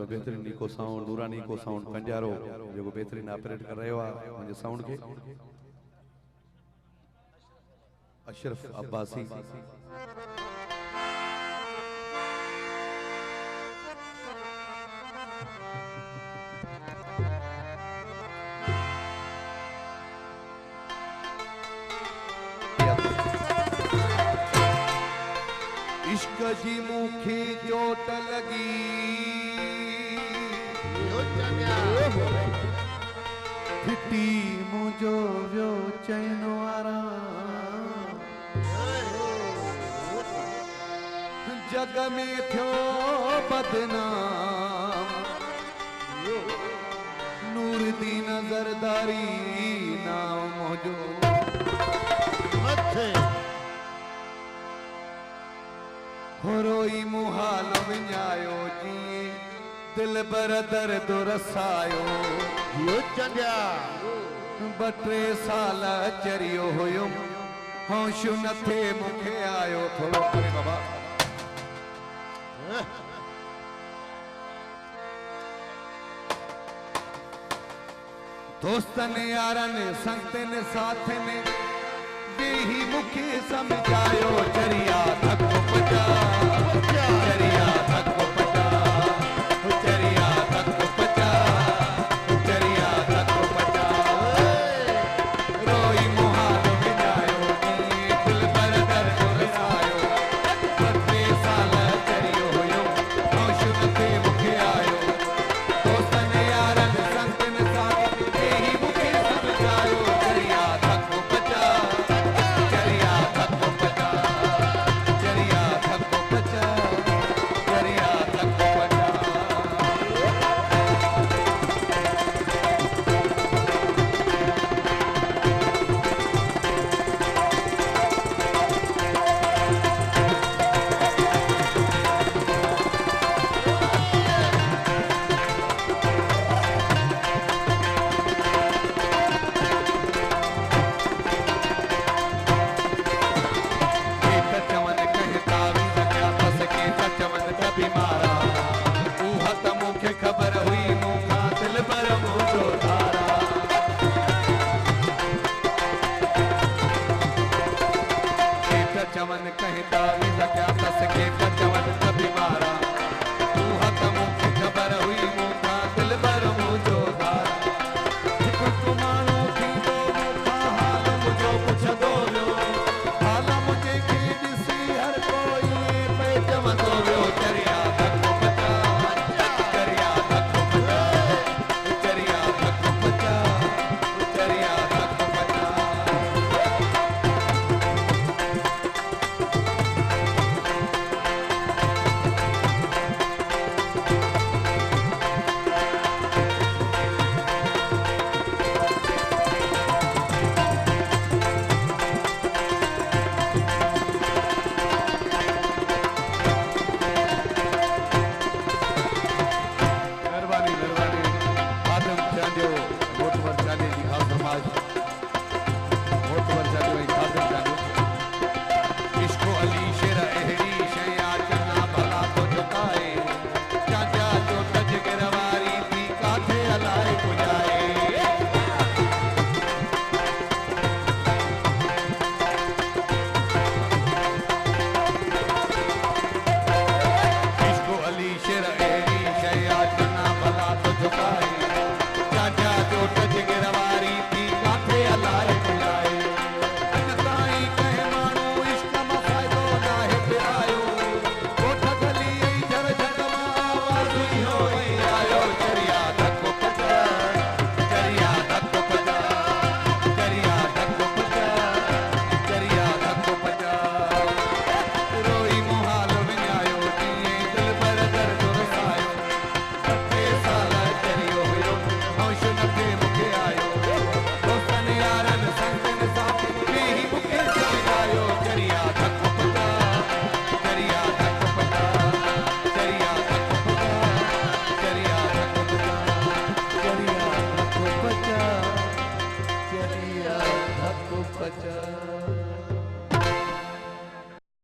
बेहतरीन को साउंड नूरानी को साउंड कंजारो जो बेहतरीन ऑपरेट कर रहे हो मुझे साउंड के अशरफ अब्बासी इश्क जी मुखी चोट लगी फिटी मुझो व्यो चैनो आराम जग में थियो बदनाम नूर दी नजरदारी नाम मुझो होरोई मुहाल विञायो जी दिल बर दर्द रसायो यो चंदिया बटे साल चरियो हुयो होश नथे मुखे आयो थोड़ो करे बाबा दोस्तन यारन संगतन साथन ही मुखे समझायो चरिया थक पचा चरिया थक पचा चरिया थक पचा चरिया थक पचा रोई मुहाल विञायो दिल पर दर्द रसायो बटे साल चरियो हुयो होश नथे मुखे आयो दोस्तन यारन संगतन साथ ही मुखे समझायो चरिया थक पचा